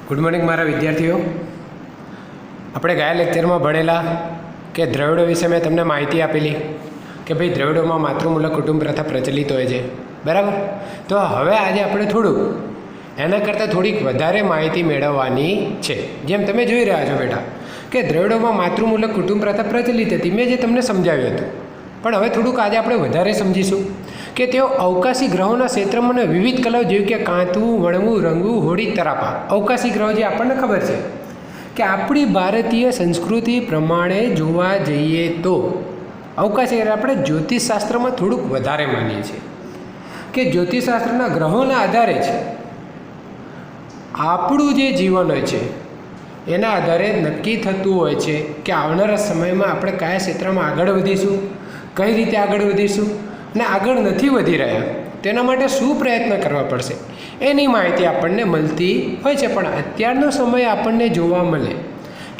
Good morning મારા વિદ્યાર્થીઓ. આપણે ગયા લેક્ચરમાં ભણેલા કે દ્રવિડો વિશે મેં તમને માહિતી આપેલી કે ભાઈ દ્રવિડોમાં માતૃમૂલક કુટુંબ પ્રથા પ્રચલિત હોય છે, બરાબર. તો હવે આજે આપણે થોડુંક એના કરતાં થોડીક વધારે માહિતી મેળવવાની છે. જેમ તમે જોઈ રહ્યા છો બેટા કે દ્રવિડોમાં માતૃમૂલક કુટુંબ પ્રથા પ્રચલિત હતી, મેં જે તમને સમજાવ્યું હતું. પણ હવે થોડુંક આજે આપણે વધારે સમજીશું કે તેઓ અવકાશી ગ્રહોના ક્ષેત્રમાં વિવિધ કલાઓ જેવી કે કાંતવું, વણવું, રંગવું, હોડી, તરાપા. અવકાશી ગ્રહો જે આપણને ખબર છે કે આપણી ભારતીય સંસ્કૃતિ પ્રમાણે જોવા જઈએ તો અવકાશી આપણે જ્યોતિષશાસ્ત્રમાં થોડુંક વધારે માનીએ છીએ કે જ્યોતિષશાસ્ત્રના ગ્રહોના આધારે જ આપણું જે જીવન હોય છે એના આધારે નક્કી થતું હોય છે કે આવનારા સમયમાં આપણે કયા ક્ષેત્રમાં આગળ વધીશું, કઈ રીતે આગળ વધીશું અને આગળ નથી વધી રહ્યા તેના માટે શું પ્રયત્ન કરવા પડશે એની માહિતી આપણને મળતી હોય છે. પણ અત્યારનો સમય આપણને જોવા મળે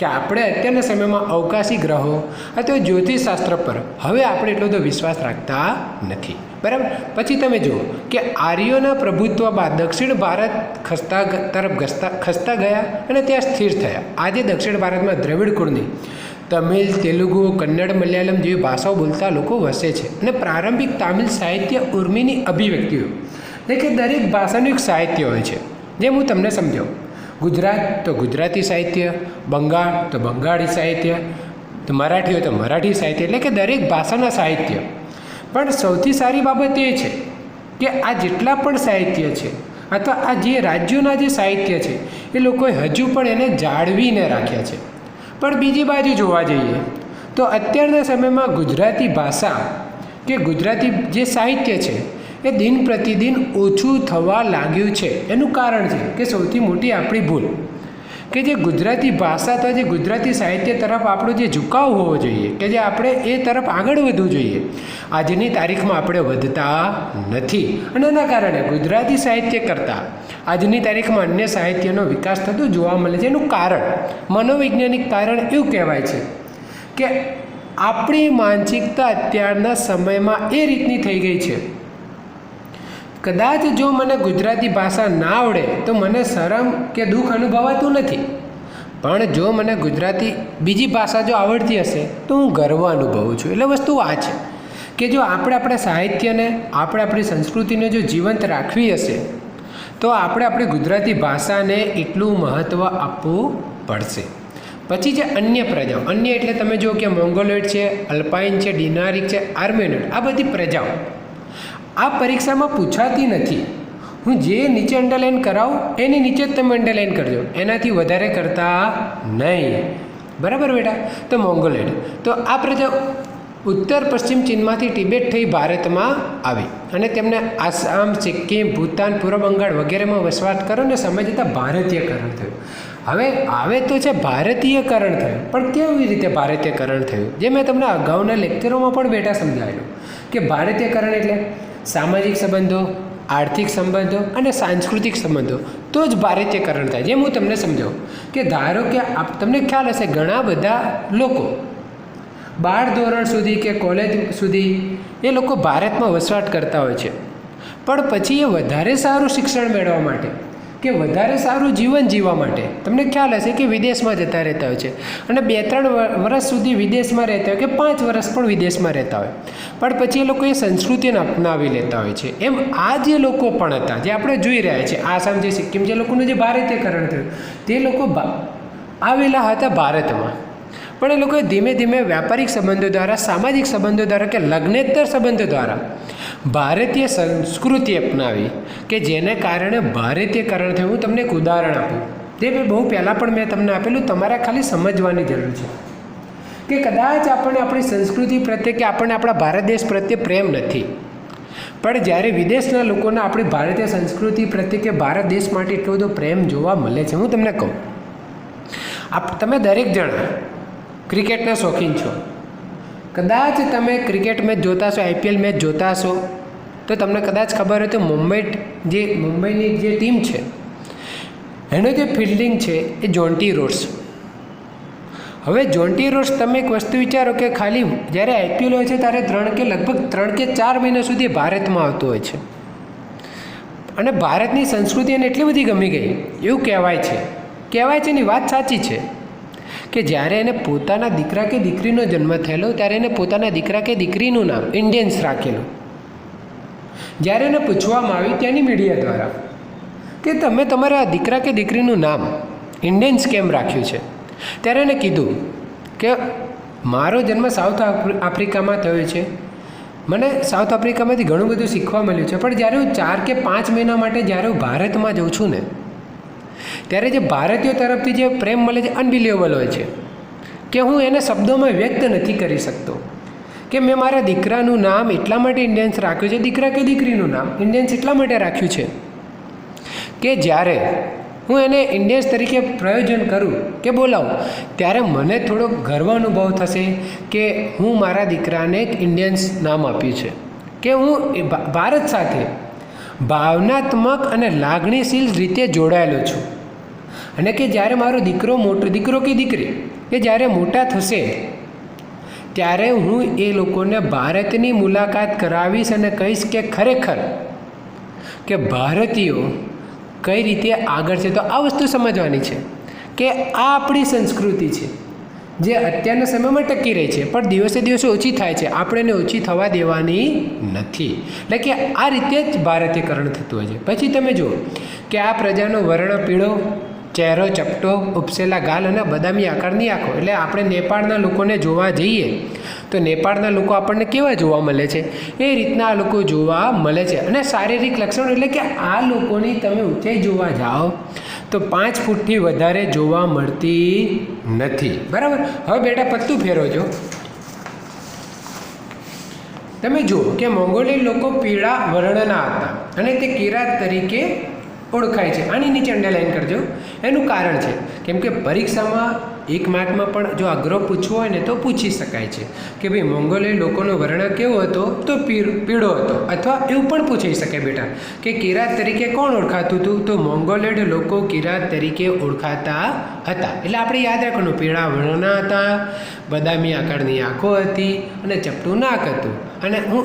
કે આપણે અત્યારના સમયમાં અવકાશી ગ્રહો અથવા જ્યોતિષશાસ્ત્ર પર હવે આપણે એટલો બધો વિશ્વાસ રાખતા નથી, બરાબર. પછી તમે જુઓ કે આર્યોના પ્રભુત્વ બાદ દક્ષિણ ભારત ખસતા ગયા અને ત્યાં સ્થિર થયા. આજે દક્ષિણ ભારતમાં દ્રવિડ કુળની તમિલ, તેલુગુ, કન્નડ, મલયાલમ જેવી ભાષાઓ બોલતા લોકો વસે છે અને પ્રારંભિક તામિલ સાહિત્ય ઉર્મિની અભિવ્યક્તિઓ એટલે કે દરેક ભાષાનું એક સાહિત્ય હોય છે. જેમ હું તમને સમજાવું, ગુજરાત તો ગુજરાતી સાહિત્ય, બંગાળ તો બંગાળી સાહિત્ય, તો મરાઠી હોય તો મરાઠી સાહિત્ય, એટલે કે દરેક ભાષાના સાહિત્ય. પણ સૌથી સારી બાબત એ છે કે આ જેટલા પણ સાહિત્ય છે અથવા આ જે રાજ્યોના જે સાહિત્ય છે એ લોકોએ હજુ પણ એને જાળવીને રાખ્યા છે. પણ બીજી બાજુ જોવા જઈએ તો અત્યારના સમયમાં ગુજરાતી ભાષા કે ગુજરાતી જે સાહિત્ય છે એ દિન પ્રતિદિન ઓછું થવા લાગ્યું છે. એનું કારણ છે કે સૌથી મોટી આપણી ભૂલ કે જે ગુજરાતી ભાષા અથવા જે ગુજરાતી સાહિત્ય તરફ આપણો જે ઝુકાવ હોવો જોઈએ કે જે આપણે એ તરફ આગળ વધવું જોઈએ, આજની તારીખમાં આપણે વધતા નથી. અને એના કારણે ગુજરાતી સાહિત્ય કરતાં આજની તારીખમાં અન્ય સાહિત્યનો વિકાસ થતો જોવા મળે છે. એનું કારણ, મનોવૈજ્ઞાનિક કારણ એવું કહેવાય છે કે આપણી માનસિકતા અત્યારના સમયમાં એ રીતની થઈ ગઈ છે, કદાચ જો મને ગુજરાતી ભાષા ના આવડે તો મને શરમ કે દુઃખ અનુભવાતું નથી, પણ જો મને ગુજરાતી બીજી ભાષા જો આવડતી હશે તો હું ગર્વ અનુભવું છું. એટલે વસ્તુ આ છે કે જો આપણે આપણા સાહિત્યને, આપણે આપણી સંસ્કૃતિને જો જીવંત રાખવી હશે તો આપણે આપણી ગુજરાતી ભાષાને એટલું મહત્ત્વ આપવું પડશે. પછી જે અન્ય પ્રજાઓ, અન્ય એટલે તમે જુઓ કે મોંગોલોઇડ છે, અલ્પાઇન છે, ડિનારિક છે, આર્મેનિડ, આ બધી પ્રજાઓ આ પરીક્ષામાં પૂછાતી નથી. હું જે નીચે અંડરલાઇન કરાવું એની નીચે જ તમે અંડરલાઇન કરજો, એનાથી વધારે કરતા નહીં, બરાબર બેટા. તો મોંગોલોઇડ, તો આ પ્રજા ઉત્તર પશ્ચિમ ચીનમાંથી તિબેટ થઈ ભારતમાં આવી અને તેમને આસામ, સિક્કિમ, ભૂતાન, પૂર્વ બંગાળ વગેરેમાં વસવાટ કરો ને સમય જતાં ભારતીયકરણ થયું. હવે તો છે ભારતીયકરણ થયું, પણ કેવી રીતે ભારતીયકરણ થયું? જે મેં તમને અગાઉના લેક્ચરોમાં પણ બેટા સમજાવેલું કે ભારતીયકરણ એટલે સામાજિક સંબંધો, આર્થિક સંબંધો અને સાંસ્કૃતિક સંબંધો, તો જ ભારતીયકરણ થાય. જેમ હું તમને સમજાવું કે ધારો કે તમને ખ્યાલ હશે ઘણા બધા લોકો 12 ધોરણ સુધી કે કોલેજ સુધી એ લોકો ભારતમાં વસવાટ કરતા હોય છે, પણ પછી એ વધારે સારું શિક્ષણ મેળવવા માટે કે વધારે સારું જીવન જીવવા માટે તમને ખ્યાલ હશે કે વિદેશમાં જતા રહેતા હોય છે અને 2-3 વર્ષ સુધી વિદેશમાં રહેતા હોય કે 5 વર્ષ પણ વિદેશમાં રહેતા હોય, પણ પછી એ લોકો એ સંસ્કૃતિને અપનાવી લેતા હોય છે. એમ આ જે લોકો પણ હતા જે આપણે જોઈ રહ્યા છીએ, આસામ જે સિક્કિમ જે લોકોનું જે ભારતીયકરણ થયું તે લોકો આવેલા હતા ભારતમાં, પણ એ લોકોએ ધીમે ધીમે વ્યાપારિક સંબંધો દ્વારા, સામાજિક સંબંધો દ્વારા કે લગ્નેતર સંબંધો દ્વારા ભારતીય સંસ્કૃતિ અપનાવી કે જેને કારણે ભારતીયકરણ થયું. હું તમને એક ઉદાહરણ આપું જે બહુ પહેલાં પણ મેં તમને આપેલું, તમારે ખાલી સમજવાની જરૂર છે કે કદાચ આપણને આપણી સંસ્કૃતિ પ્રત્યે કે આપણને આપણા ભારત દેશ પ્રત્યે પ્રેમ નથી, પણ જ્યારે વિદેશના લોકોને આપણી ભારતીય સંસ્કૃતિ પ્રત્યે કે ભારત દેશ માટે એટલો બધો પ્રેમ જોવા મળે છે. હું તમને કહું, તમે દરેક જણા ક્રિકેટના શોખીન છો, કદાચ તમે ક્રિકેટ મેચ જોતા હશો, IPL મેચ જોતા હશો, તો તમને કદાચ ખબર હોય તો મુંબઈની જે ટીમ છે એનો જે ફિલ્ડિંગ છે એ જોન્ટી રોડ્સ. હવે જોન્ટી રોડ્સ, તમે એક વસ્તુ વિચારો કે ખાલી જ્યારે IPL હોય છે ત્યારે લગભગ 3 કે 4 મહિના સુધી ભારતમાં આવતો હોય છે અને ભારતની સંસ્કૃતિ એને એટલી બધી ગમી ગઈ એવું કહેવાય છે કહેવાય છે એની વાત સાચી છે કે જ્યારે એને પોતાના દીકરા કે દીકરીનો જન્મ થયેલો ત્યારે એને પોતાના દીકરા કે દીકરીનું નામ ઇન્ડિયન્સ રાખેલું. જ્યારે એને પૂછવામાં આવ્યું ત્યાંની મીડિયા દ્વારા કે તમે તમારા દીકરા કે દીકરીનું નામ ઇન્ડિયન્સ કેમ રાખ્યું છે, ત્યારે એને કીધું કે મારો જન્મ સાઉથ આફ્રિકામાં થયો છે, મને સાઉથ આફ્રિકામાંથી ઘણું બધું શીખવા મળ્યું છે, પણ જ્યારે હું 4 કે 5 મહિના માટે જ્યારે હું ભારતમાં જાઉં છું ને ત્યારે જે ભારતીયો તરફથી જે પ્રેમ મળે છે અનબિલિવેબલ હોય છે કે હું એને શબ્દોમાં વ્યક્ત નથી કરી શકતો. કે મેં મારા દીકરાનું નામ એટલા માટે ઇન્ડિયન્સ રાખ્યું છે, દીકરા કે દીકરીનું નામ ઇન્ડિયન્સ એટલા માટે રાખ્યું છે કે જ્યારે હું એને ઇન્ડિયન્સ તરીકે પ્રયોજન કરું કે બોલાવું ત્યારે મને થોડો ગર્વ અનુભવ થશે કે હું મારા દીકરાને એક ઇન્ડિયન્સ નામ આપ્યું છે, કે હું ભારત સાથે ભાવનાત્મક અને લાગણીશીલ રીતે જોડાયેલો છું, અને કે જ્યારે મારો દીકરો કે દીકરી કે જ્યારે મોટા થશે ત્યારે હું એ લોકોને ભારતની મુલાકાત કરાવીશ અને કહીશ કે ખરેખર કે ભારતીયો કઈ રીતે આગળ છે. તો આ વસ્તુ સમજવાની છે કે આ આપણી સંસ્કૃતિ છે જે અત્યારના સમયમાં ટકી રહી છે, પણ દિવસે દિવસે ઓછી થાય છે, આપણે એને ઓછી થવા દેવાની નથી. એટલે કે આ રીતે જ ભારતીયકરણ થતું હોય છે. પછી તમે જુઓ કે આ પ્રજાનો વર્ણ પીળો, ચહેરો ચપટો, ઉપસેલા ગાલ અને બદામી આકારની આંખો. એટલે આપણે નેપાળના લોકોને જોવા જઈએ તો નેપાળના લોકો આપણને કેવા જોવા મળે છે એ રીતના આ લોકો જોવા મળે છે. અને શારીરિક લક્ષણો એટલે કે આ લોકોની તમે ઊંચાઈ જોવા જાઓ તો 5 ફૂટથી વધારે જોવા મળતી નથી. બરાબર. હવે બેટા પત્તું ફેરવજો. તમે જુઓ કે મોંગોલિયન લોકો પીળા વર્ણના હતા અને તે કિરાત તરીકે ઓળખાય છે. આની નીચે અંડરલાઈન કરજો. એનું કારણ છે કેમ કે પરીક્ષામાં 1 માર્કમાં પણ જો આગ્રહ પૂછવો હોય ને તો પૂછી શકાય છે કે ભાઈ મોંગોલિયન લોકોનો વર્ણ કેવો હતો તો પીળો હતો, અથવા એવું પણ પૂછી શકાય બેટા કે કિરાત તરીકે કોણ ઓળખાતું હતું તો મોંગોલિયન લોકો કિરાત તરીકે ઓળખાતા હતા. એટલે આપણે યાદ રાખવાનું પીળા વર્ણના હતા, બદામી આકારની આંખો હતી અને ચપટું નાક હતું. અને હું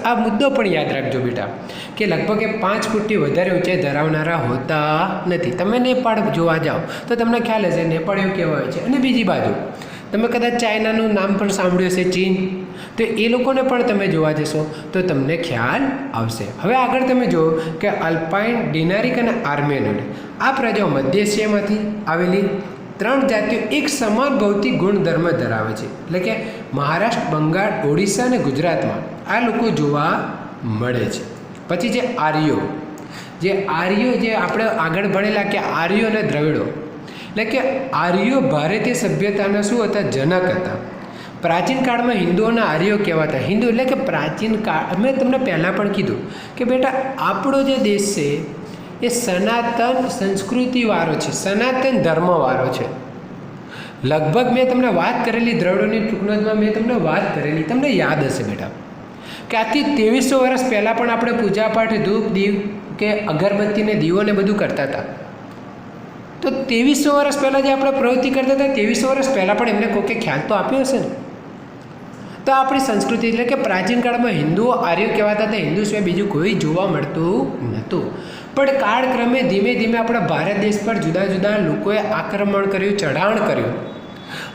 આ મુદ્દો પણ યાદ રાખજો બેટા કે લગભગ 5 ફૂટથી વધારે ઊંચાઈ ધરાવનારા હોતા નથી. તમે નેપાળ જોવા જાઓ તો તમને ખ્યાલ હશે નેપાળ એવું કહેવાય છે. અને બીજી બાજુ તમે કદાચ ચાઇનાનું નામ પણ સાંભળ્યું હશે, ચીન, તો એ લોકોને પણ તમે જોવા જશો તો તમને ખ્યાલ આવશે. હવે આગળ તમે જુઓ કે અલ્પાઇન, ડિનારિક અને આર્મેનોઇડ આ પ્રજાઓ મધ્ય એશિયામાંથી આવેલી 3 જાતિઓ એક સમાન ભૌતિક ગુણધર્મ ધરાવે છે. એટલે કે મહારાષ્ટ્ર, બંગાળ, ઓડિશા અને ગુજરાતમાં આ લોકો જોવા મળે છે. પછી જે આર્યો જે આપણે આગળ ભણેલા કે આર્યો અને દ્રવિડો, એટલે કે આર્યો ભારતીય સભ્યતાના શું હતા? જનક હતા. પ્રાચીન કાળમાં હિન્દુઓના આર્યો કહેવાતા. હિન્દુ એટલે કે પ્રાચીન કાળ, મેં તમને પહેલાં પણ કીધું કે બેટા આપણો જે દેશ છે એ સનાતન સંસ્કૃતિવાળો છે, સનાતન ધર્મવાળો છે. લગભગ મેં તમને વાત કરેલી દ્રવિડોની ટૂંકનોંધમાં મેં તમને વાત કરેલી, તમને યાદ હશે બેટા કે આજથી 2300 વર્ષ પહેલાં પણ આપણે પૂજાપાઠ, ધૂપ, દીવ કે અગરબત્તીને દીવોને બધું કરતા હતા. તો 2300 વર્ષ પહેલાં જે આપણે પ્રવૃત્તિ કરતા હતા 2300 વર્ષ પહેલાં પણ એમને કોકે ખ્યાલ તો આપ્યો હશે ને. તો આપણી સંસ્કૃતિ એટલે કે પ્રાચીન કાળમાં હિન્દુઓ આર્યો કહેવાતા હતા. હિન્દુ સિવાય બીજું કોઈ જોવા મળતું નહોતું. પણ કાળક્રમે ધીમે ધીમે આપણા ભારત દેશ પર જુદા જુદા લોકોએ આક્રમણ કર્યું, ચઢાણ કર્યું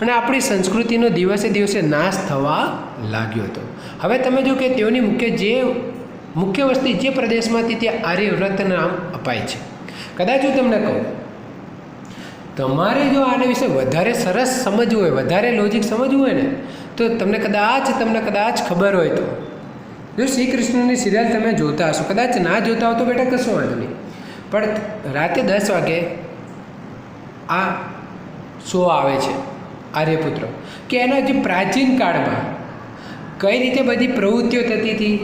અને આપણી સંસ્કૃતિનો દિવસે દિવસે નાશ થવા લાગ્યો હતો. હવે તમે જો કે તેઓની મુખ્ય વસ્તી જે પ્રદેશમાંથી તે આર્યવ્રત નામ અપાય છે. કદાચ હું તમને કહું તમારે જો આના વિશે વધારે સરસ સમજવું હોય, વધારે લોજિક સમજવું હોય ને તો તમને કદાચ ખબર હોય તો જો શ્રી કૃષ્ણની સિરિયલ તમે જોતા હશો, કદાચ ના જોતા હો તો બેટા કશો વાંધો નહીં, પણ રાતે 10 વાગે આ શો આવે છે આર્યપુત્ર, કે એના જે પ્રાચીન કાળમાં કઈ રીતે બધી પ્રવૃત્તિઓ થતી હતી,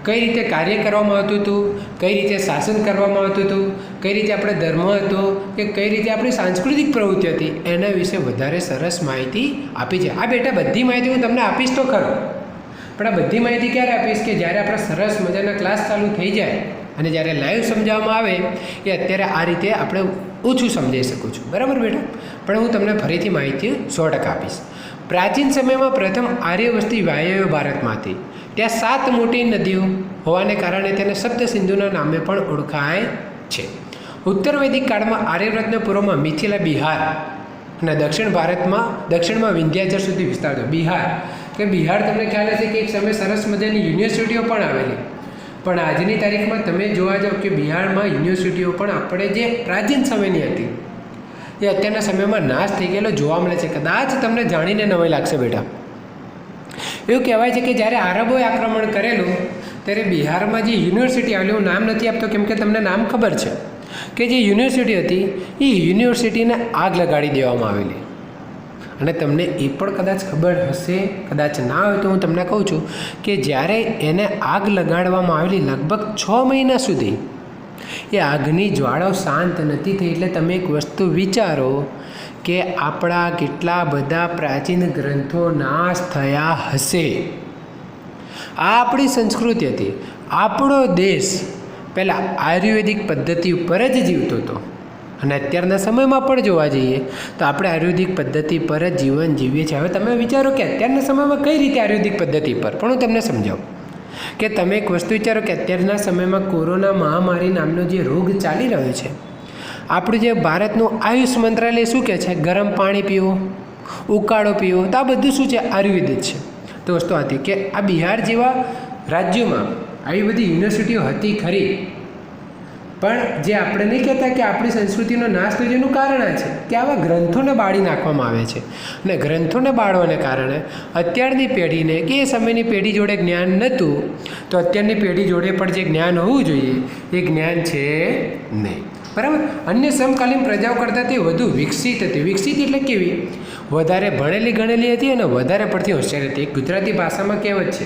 કઈ રીતે કાર્ય કરવામાં આવતું હતું, કઈ રીતે શાસન કરવામાં આવતું હતું, કઈ રીતે આપણે ધર્મ હતો કે કઈ રીતે આપણી સાંસ્કૃતિક પ્રવૃત્તિ હતી, એના વિશે વધારે સરસ માહિતી આપી છે. આ બેટા બધી માહિતી હું તમને આપીશ તો ખરો, પણ આ બધી માહિતી ક્યારે આપીશ કે જ્યારે આપણા સરસ મજાના ક્લાસ ચાલુ થઈ જાય અને જ્યારે લાઈવ સમજાવવામાં આવે એ અત્યારે આ રીતે આપણે ઓછું સમજાવી શકું છું. બરાબર બેટા? પણ હું તમને ફરીથી માહિતી 100% આપીશ. પ્રાચીન સમયમાં પ્રથમ આર્ય વસ્તી વાયવ્ય ભારતમાંથી, ત્યાં 7 મોટી નદીઓ હોવાને કારણે તેને સપ્ત સિંધુના નામે પણ ઓળખાય છે. ઉત્તર વૈદિક કાળમાં આર્યવ્રતના પૂર્વમાં મિથિલા બિહાર અને દક્ષિણમાં વિંધ્યાચલ સુધી વિસ્તાર હતો. બિહાર કે બિહાર તમને ખ્યાલ હશે કે એક સમયે સરસ મજાની યુનિવર્સિટીઓ પણ આવેલી, પણ આજની તારીખમાં તમે જોવા જાઓ કે બિહારમાં યુનિવર્સિટીઓ પણ આપણે જે પ્રાચીન સમયની હતી એ અત્યારના સમયમાં નાશ થઈ ગયેલો જોવા મળે છે. કદાચ તમને જાણીને નવાઈ લાગશે બેટા. એવું કહેવાય છે કે જ્યારે આરબોએ આક્રમણ કરેલું ત્યારે બિહારમાં જે યુનિવર્સિટી આવેલી, હું નામ નથી આપતો કેમ કે તમને નામ ખબર છે કે જે યુનિવર્સિટી હતી એ યુનિવર્સિટીને આગ લગાડી દેવામાં આવેલી. અને તમને એ પણ કદાચ ખબર હશે, કદાચ ના હોય તો હું તમને કહું છું કે જ્યારે એને આગ લગાડવામાં આવેલી લગભગ 6 મહિના સુધી એ આગની જ્વાળાઓ શાંત નથી થઈ. એટલે તમે એક વસ્તુ વિચારો કે આપણા કેટલા બધા પ્રાચીન ગ્રંથો નાશ થયા હશે. આ આપણી સંસ્કૃતિ હતી. આપણો દેશ પહેલાં આયુર્વેદિક પદ્ધતિ ઉપર જ જીવતો હતો અને અત્યારના સમયમાં પણ જોવા જઈએ તો આપણે આયુર્વેદિક પદ્ધતિ પર જ જીવન જીવીએ છીએ. હવે તમે વિચારો કે અત્યારના સમયમાં કઈ રીતે આયુર્વેદિક પદ્ધતિ પર, પણ હું તમને સમજાવું કે તમે એક વસ્તુ વિચારો કે અત્યારના સમયમાં કોરોના મહામારી નામનો જે રોગ ચાલી રહ્યો છે, આપણું જે ભારતનું આયુષ મંત્રાલય શું કહે છે? ગરમ પાણી પીવો, ઉકાળો પીવો. તો આ બધું શું છે? આયુર્વેદ છે. તો વસ્તુ હતી કે આ બિહાર જેવા રાજ્યોમાં આવી બધી યુનિવર્સિટીઓ હતી ખરી, પણ જે આપણે નહીં કહેતા કે આપણી સંસ્કૃતિનો નાશ થયો એનું કારણ આ છે કે આવા ગ્રંથોને બાળી નાખવામાં આવે છે. અને ગ્રંથોને બાળવાને કારણે અત્યારની પેઢીને કે એ સમયની પેઢી જોડે જ્ઞાન નહોતું, તો અત્યારની પેઢી જોડે પણ જે જ્ઞાન હોવું જોઈએ એ જ્ઞાન છે નહીં. બરાબર. અન્ય સમકાલીન પ્રજાઓ કરતાં તે વધુ વિકસિત હતી. વિકસિત એટલે કેવી? વધારે ભણેલી ગણેલી હતી અને વધારે પડતી હોશિયાર હતી. ગુજરાતી ભાષામાં કહેવત છે,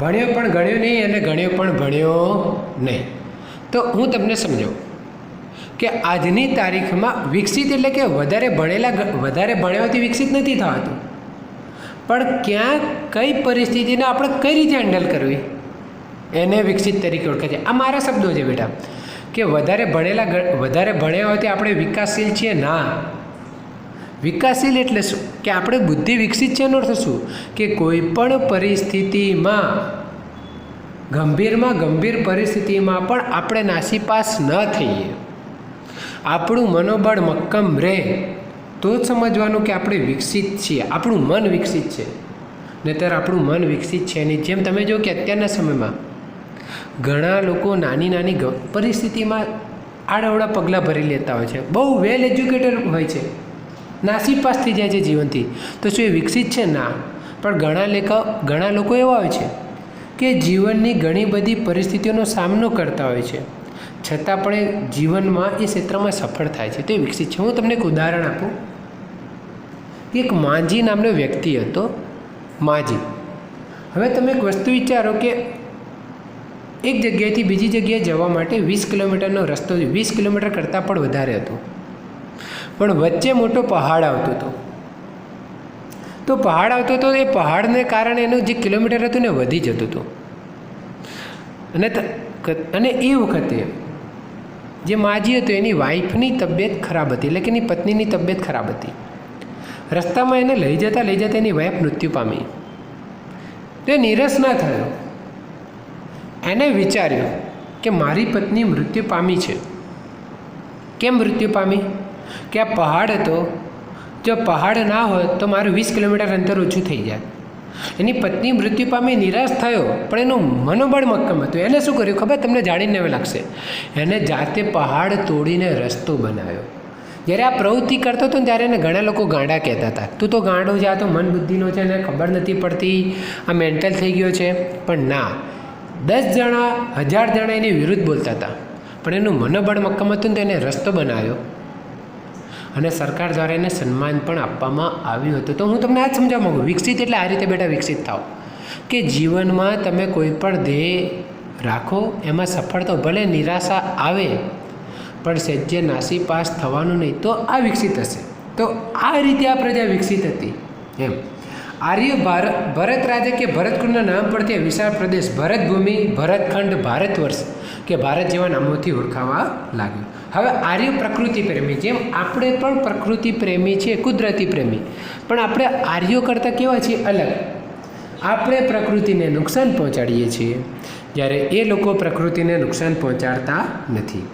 ભણ્યો પણ ગણ્યો નહીં અને ગણ્યો પણ ભણ્યો નહીં. તો હું તમને સમજાવું કે આજની તારીખમાં વિકસિત એટલે કે વધારે ભણ્યાથી વિકસિત નથી થવાતું, પણ ક્યાં કઈ પરિસ્થિતિને આપણે કઈ રીતે હેન્ડલ કરવી એને વિકસિત તરીકે ઓળખે છે. આ મારા શબ્દો છે બેટા કે વધારે ભણ્યા હોવાથી આપણે વિકાસશીલ છીએ ના. વિકાસશીલ એટલે શું? કે આપણે બુદ્ધિ વિકસિત છે એનો અર્થ શું? કે કોઈ પણ પરિસ્થિતિમાં ગંભીર પરિસ્થિતિમાં પણ આપણે નાસીપાસ ન થઈએ, આપણું મનોબળ મક્કમ રહે, તો જ સમજવાનું કે આપણે વિકસિત છીએ, આપણું મન વિકસિત છે. નહીંતર આપણું મન વિકસિત છે નહીં. જેમ તમે જો કે અત્યારના સમયમાં ઘણા લોકો નાની પરિસ્થિતિમાં આડાઅવળા પગલાં ભરી લેતા હોય છે, બહુ વેલ એજ્યુકેટેડ હોય છે, નાસીપાસ થઈ જાય છે જીવનથી. તો શું એ વિકસિત છે? ના. પણ ઘણા લોકો એવા હોય છે કે જીવનની ઘણી બધી પરિસ્થિતિઓનો સામનો કરતા હોય છે, છતાં પણ એ જીવનમાં એ ક્ષેત્રમાં સફળ થાય છે. તો એ વિકસિત છે. હું તમને એક ઉદાહરણ આપું કે એક માંજી નામનો વ્યક્તિ હતો. માંજી. હવે તમે એક વસ્તુ વિચારો કે એક જગ્યાએથી બીજી જગ્યાએ જવા માટે 20 કિલોમીટરનો રસ્તો, 20 કિલોમીટર કરતાં પણ વધારે હતો, પણ વચ્ચે મોટો પહાડ આવતો હતો. તો પહાડ આવતો હતો, એ પહાડને કારણે એનું જે કિલોમીટર હતું ને વધી જતું હતું. અને એ વખતે જે માજી હતો એની વાઈફની તબિયત ખરાબ હતી, એટલે કે એની પત્નીની તબિયત ખરાબ હતી. રસ્તામાં એને લઈ જતા એની વાઈફ મૃત્યુ પામી. તો એ નિરાશ ના થયો. એને વિચાર્યું કે મારી પત્ની મૃત્યુ પામી છે. કેમ મૃત્યુ પામી? કે આ પહાડ હતો, જો પહાડ ના હોત તો મારું 20 કિલોમીટર અંતર ઓછું થઈ જાય. એની પત્ની મૃત્યુ પામી, નિરાશ થયો, પણ એનું મનોબળ મક્કમ હતું. એને શું કર્યું ખબર? તમને જાણીને એવું લાગશે. એને જાતે પહાડ તોડીને રસ્તો બનાવ્યો. જ્યારે આ પ્રવૃત્તિ કરતો હતો ને ત્યારે એને ઘણા લોકો ગાંડા કહેતા હતા, તું તો ગાંડો છે, આ તો મન બુદ્ધિનો છે, એને ખબર નથી પડતી, આ મેન્ટલ થઈ ગયો છે. પણ ના, 10 જણા 1000 જણા એની વિરુદ્ધ બોલતા હતા, પણ એનું મનોબળ મક્કમ હતું ને તો એને રસ્તો બનાવ્યો અને સરકાર દ્વારા એને સન્માન પણ આપવામાં આવ્યું હતું. તો હું તમને આ જ સમજાવવા માગું, વિકસિત એટલે આ રીતે બેટા વિકસિત થાવ કે જીવનમાં તમે કોઈ પણ ધ્યેય રાખો, એમાં સફળતા ભલે નિરાશા આવે પણ સહેજે નાસીપાસ થવાનું નહીં, તો આ વિકસિત હશે. તો આ રીતે આ પ્રજા વિકસિત હતી એમ. ભરત રાજા કે ભરતકુંડના નામ પરથી વિશાળ પ્રદેશ ભરતભૂમિ, ભરતખંડ, ભારતવર્ષ કે ભારત જેવા નામોથી ઓળખાવા લાગ્યું. હવે આર્ય પ્રકૃતિ પ્રેમી, જેમ આપણે પણ પ્રકૃતિ પ્રેમી છીએ, કુદરતી પ્રેમી, પણ આપણે આર્યો કરતાં કેવા છીએ? અલગ. આપણે પ્રકૃતિને નુકસાન પહોંચાડીએ છીએ. જ્યારે એ લોકો પ્રકૃતિને નુકસાન પહોંચાડતા નથી.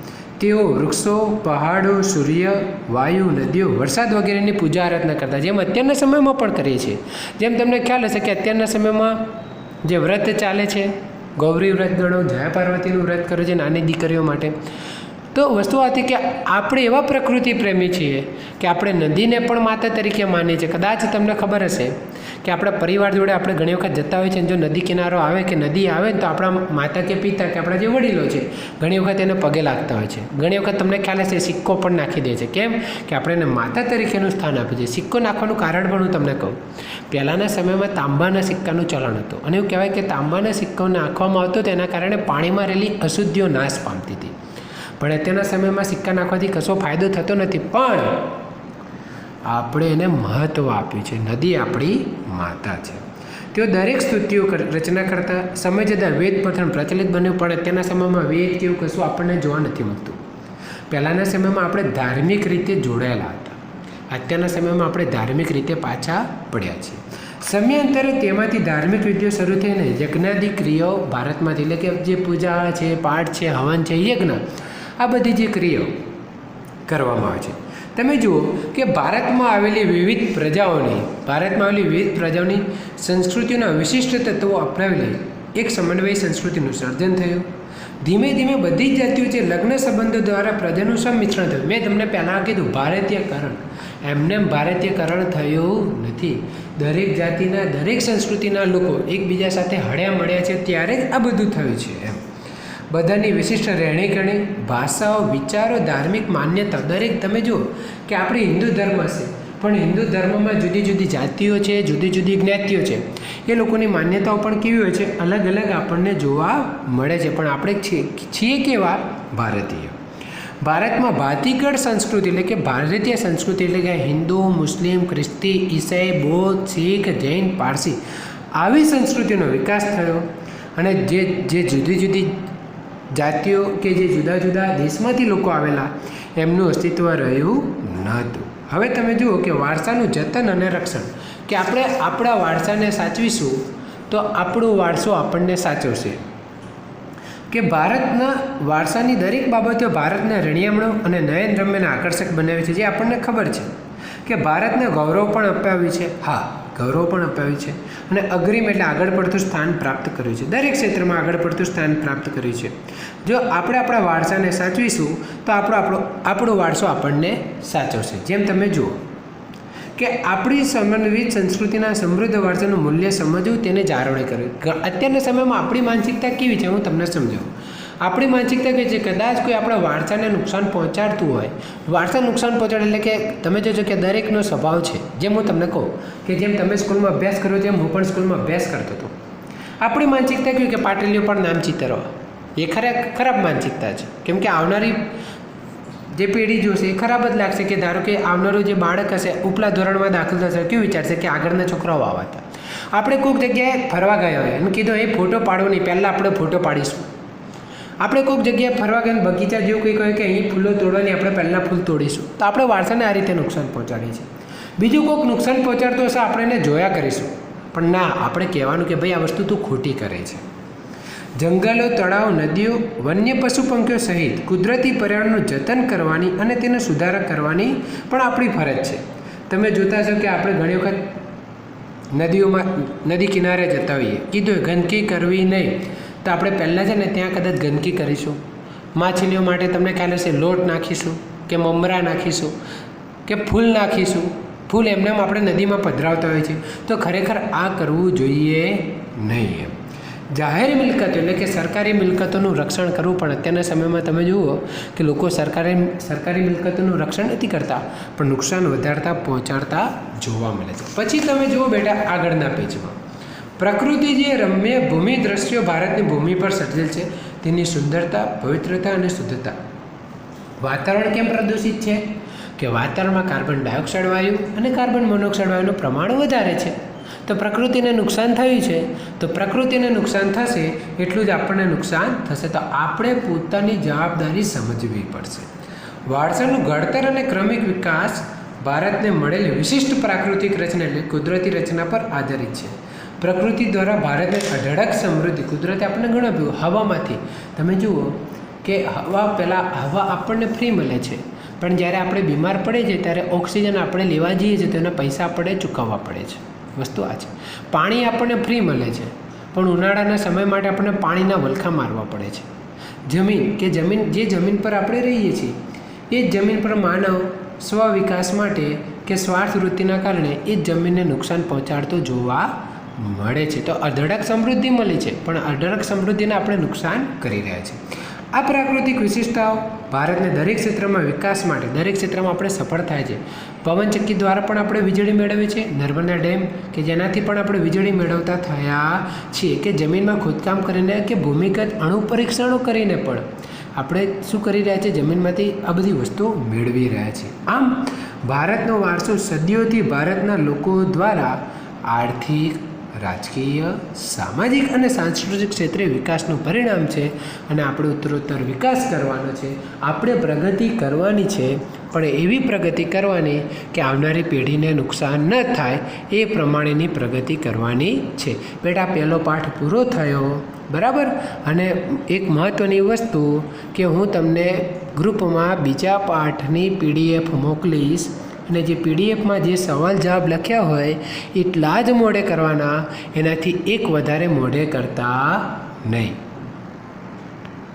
તેઓ વૃક્ષો, પહાડો, સૂર્ય, વાયુ, નદીઓ, વરસાદ વગેરેની પૂજા આરાધના કરતા, જેમ અત્યારના સમયમાં પણ કરીએ છીએ. જેમ તમને ખ્યાલ હશે કે અત્યારના સમયમાં જે વ્રત ચાલે છે, ગૌરી વ્રત ગણો, જયા પાર્વતીનું વ્રત કરે છે નાની દીકરીઓ માટે. તો વસ્તુ આ હતી કે આપણે એવા પ્રકૃતિ પ્રેમી છીએ કે આપણે નદીને પણ માતા તરીકે માનીએ છીએ. કદાચ તમને ખબર હશે કે આપણા પરિવાર જોડે આપણે ઘણી વખત જતા હોય છે, જો નદી કિનારો આવે કે નદી આવે ને તો આપણા માતા કે પિતા કે આપણા જે વડીલો છે ઘણી વખત એને પગે લાગતા હોય છે. ઘણી વખત તમને ખ્યાલ હશે સિક્કો પણ નાખી દે છે. કેમ કે આપણે એને માતા તરીકેનું સ્થાન આપીએ છીએ. સિક્કો નાખવાનું કારણ પણ હું તમને કહું. પહેલાંના સમયમાં તાંબાના સિક્કાનું ચલણ હતું અને એવું કહેવાય કે તાંબાના સિક્કો નાખવામાં આવતો તેના કારણે પાણીમાં રહેલી અશુદ્ધિઓ નાશ પામતી હતી. પણ અત્યારના સમયમાં સિક્કા નાખવાથી કશો ફાયદો થતો નથી, પણ આપણે એને મહત્ત્વ આપ્યું છે. નદી આપણી માતા છે. તેઓ દરેક સ્તુતિઓ રચના કરતા. સમય જતાં વેદ પઠન પ્રચલિત બન્યું, પણ અત્યારના સમયમાં વેદ કેવું કશું આપણને જોવા નથી મળતું. પહેલાંના સમયમાં આપણે ધાર્મિક રીતે જોડાયેલા હતા. અત્યારના સમયમાં આપણે ધાર્મિક રીતે પાછા પડ્યા છીએ. સમયાંતરે તેમાંથી ધાર્મિક વિધિઓ શરૂ થઈને યજ્ઞાદિ ક્રિયાઓ ભારતમાંથી, એટલે કે જે પૂજા છે, પાઠ છે, હવન છે, યજ્ઞ, આ બધી જે ક્રિયાઓ કરવામાં આવે છે. તમે જુઓ કે ભારતમાં આવેલી વિવિધ પ્રજાઓની સંસ્કૃતિઓના વિશિષ્ટ તત્વો અપનાવેલી એક સમન્વય સંસ્કૃતિનું સર્જન થયું. ધીમે ધીમે બધી જ જાતિઓ જે લગ્ન સંબંધો દ્વારા પ્રજાનું સંમિશ્રણ થયું. મેં તમને પહેલાં કીધું ભારતીયકરણ, એમને ભારતીયકરણ થયું નથી. દરેક જાતિના, દરેક સંસ્કૃતિના લોકો એકબીજા સાથે હળ્યા મળ્યા છે, ત્યારે જ આ બધું થયું છે. એમ બધાની વિશિષ્ટ રહેણીકરણી, ભાષાઓ, વિચારો, ધાર્મિક માન્યતા, દરેક તમે જુઓ કે આપણે હિન્દુ ધર્મ હશે, પણ હિન્દુ ધર્મમાં જુદી જુદી જાતિઓ છે, જુદી જુદી જ્ઞાતિઓ છે. એ લોકોની માન્યતાઓ પણ કેવી હોય છે, અલગ અલગ આપણને જોવા મળે છે. પણ આપણે છીએ કેવા? ભારતીય. ભારતમાં ભાતીગળ સંસ્કૃતિ એટલે કે ભારતીય સંસ્કૃતિ એટલે કે હિન્દુ, મુસ્લિમ, ખ્રિસ્તી, ઈસાઈ, બૌદ્ધ, શીખ, જૈન, પારસી આવી સંસ્કૃતિનો વિકાસ થયો. અને જે જુદી જુદી જાતિઓ કે જે જુદા જુદા દેશમાંથી લોકો આવેલા, એમનું અસ્તિત્વ રહ્યું ન હતું. હવે તમે જુઓ કે વારસાનું જતન અને રક્ષણ, કે આપણે આપણા વારસાને સાચવીશું તો આપણો વારસો આપણને સાચવશે. કે ભારતના વારસાની દરેક બાબતો ભારતને રળિયામણો અને નયનરમ્યને આકર્ષક બનાવે છે. જે આપણને ખબર છે કે ભારતને ગૌરવ પણ અપાવ્યું છે. હા, ગૌરવ પણ અપાવ્યું છે અને અગ્રીમ એટલે આગળ પડતું સ્થાન પ્રાપ્ત કર્યું છે. દરેક ક્ષેત્રમાં આગળ પડતું સ્થાન પ્રાપ્ત કર્યું છે. જો આપણે આપણા વારસાને સાચવીશું તો આપણો વારસો આપણને સાચવશે. જેમ તમે જુઓ કે આપણી સમન્વિત સંસ્કૃતિના સમૃદ્ધ વારસાનું મૂલ્ય સમજવું, તેને જાળવણી કરવી. અત્યારના સમયમાં આપણી માનસિકતા કેવી છે હું તમને સમજાવું. આપણી માનસિકતા કહે છે કદાચ કોઈ આપણા વારસાને નુકસાન પહોંચાડતું હોય, વારસાને નુકસાન પહોંચાડે એટલે કે તમે જોજો કે દરેકનો સ્વભાવ છે. જેમ હું તમને કહું કે જેમ તમે સ્કૂલમાં અભ્યાસ કર્યો તેમ હું પણ સ્કૂલમાં અભ્યાસ કરતો હતો. આપણી માનસિકતા કેવી કે પાટલીઓ પર નામ ચિતરવા, એ ખરાબ માનસિકતા છે. કેમ કે આવનારી જે પેઢી જોશે એ ખરાબ જ લાગશે. કે ધારો કે આવનારું જે બાળક હશે, ઉપલા ધોરણમાં દાખલ થશે, કેવું વિચારશે કે આગળના છોકરાઓ આવા હતા. આપણે કોઈક જગ્યાએ ફરવા ગયા હોય અને કીધું એ ફોટો પાડવો નહીં, પહેલાં આપણે ફોટો પાડીશું. આપણે કોઈક જગ્યાએ ફરવા ગયા બગીચા જેવું કંઈક હોય કે અહીં ફૂલો તોડવાની, આપણે પહેલાં ફૂલ તોડીશું. તો આપણે વારસાને આ રીતે નુકસાન પહોંચાડીએ છીએ. બીજું કોઈક નુકસાન પહોંચાડતો હશે, આપણે એને જોયા કરીશું. પણ ના, આપણે કહેવાનું કે ભાઈ આ વસ્તુ તું ખોટી કરે છે. જંગલો, તળાવ, નદીઓ, વન્ય પશુ પંખીઓ સહિત કુદરતી પર્યાવરણનું જતન કરવાની અને તેનો સુધારા કરવાની પણ આપણી ફરજ છે. તમે જોતા છો કે આપણે ઘણી વખત નદી કિનારે જતા હોઈએ, કીધું ગંદકી કરવી નહીં, તો આપણે પહેલાં છે ને ત્યાં કદાચ ગંદકી કરીશું. માછલીઓ માટે તમને ખ્યાલ હશે લોટ નાખીશું કે મમરા નાખીશું કે ફૂલ નાખીશું. ફૂલ એમને આપણે નદીમાં પધરાવતા હોય છે. તો ખરેખર આ કરવું જોઈએ નહીં. જાહેર મિલકતો એટલે કે સરકારી મિલકતોનું રક્ષણ કરવું, પણ અત્યારના સમયમાં તમે જુઓ કે લોકો સરકારી મિલકતોનું રક્ષણ નથી કરતા, પણ નુકસાન વધારતા પહોંચાડતા જોવા મળે છે. પછી તમે જુઓ બેટા આગળના પેજમાં, પ્રકૃતિ જે રમ્ય ભૂમિ દ્રશ્યો ભારતની ભૂમિ પર સર્જેલ છે, તેની સુંદરતા, પવિત્રતા અને શુદ્ધતા. વાતાવરણ કેમ પ્રદૂષિત છે? કે વાતાવરણમાં કાર્બન ડાયોક્સાઇડ વાયુ અને કાર્બન મોનોક્સાઇડ વાયુનું પ્રમાણ વધારે છે. તો પ્રકૃતિને નુકસાન થયું છે, તો પ્રકૃતિને નુકસાન થશે એટલું જ આપણને નુકસાન થશે. તો આપણે પોતાની જવાબદારી સમજવી પડશે. વારસાનું ઘડતર અને ક્રમિક વિકાસ ભારતને મળેલી વિશિષ્ટ પ્રાકૃતિક રચના એટલે કુદરતી રચના પર આધારિત છે. પ્રકૃતિ દ્વારા ભારતને અઢળક સમૃદ્ધિ કુદરતે આપણને ઘણું આપ્યું. હવામાંથી તમે જુઓ કે હવા આપણને ફ્રી મળે છે, પણ જ્યારે આપણે બીમાર પડે છે ત્યારે ઓક્સિજન આપણે લેવા જઈએ છીએ તેના પૈસા આપણે ચૂકવવા પડે છે. વસ્તુ આ છે. પાણી આપણને ફ્રી મળે છે, પણ ઉનાળાના સમય માટે આપણને પાણીના વલખા મારવા પડે છે. જે જમીન પર આપણે રહીએ છીએ એ જ જમીન પર માનવ સ્વવિકાસ માટે કે સ્વાર્થ વૃત્તિના કારણે એ જ જમીનને નુકસાન પહોંચાડતો જોવા મળે છે. તો અઢળક સમૃદ્ધિ મળી છે, પણ અઢળક સમૃદ્ધિને આપણે નુકસાન કરી રહ્યા છીએ. આ પ્રાકૃતિક વિશિષ્ટતાઓ ભારતને દરેક ક્ષેત્રમાં વિકાસ માટે દરેક ક્ષેત્રમાં આપણે સફળ થાય છે. પવનચક્કી દ્વારા પણ આપણે વીજળી મેળવીએ છીએ. નર્મદા ડેમ કે જેનાથી પણ આપણે વીજળી મેળવતા થયા છીએ, કે જમીનમાં ખોદકામ કરીને કે ભૂમિગત અણુ પરીક્ષણો કરીને પણ આપણે શું કરી રહ્યા છીએ, જમીનમાંથી આ બધી વસ્તુઓ મેળવી રહ્યા છીએ. આમ ભારતનો વારસો સદીઓથી ભારતના લોકો દ્વારા આર્થિક, રાજકીય, સામાજિક અને સાંસ્કૃતિક ક્ષેત્રે વિકાસનું પરિણામ છે. અને આપણે ઉત્તરોત્તર વિકાસ કરવાનો છે, આપણે પ્રગતિ કરવાની છે, પણ એવી પ્રગતિ કરવાની કે આવનારી પેઢીને નુકસાન ન થાય એ પ્રમાણેની પ્રગતિ કરવાની છે. બેટા પહેલો પાઠ પૂરો થયો, બરાબર. અને એક મહત્ત્વની વસ્તુ કે હું તમને ગ્રુપમાં બીજા પાઠની PDF મોકલીશ, અને જે PDFમાં જે સવાલ જવાબ લખ્યા હોય એટલા જ મોઢે કરવાના, એનાથી એક વધારે મોઢે કરતા નહીં.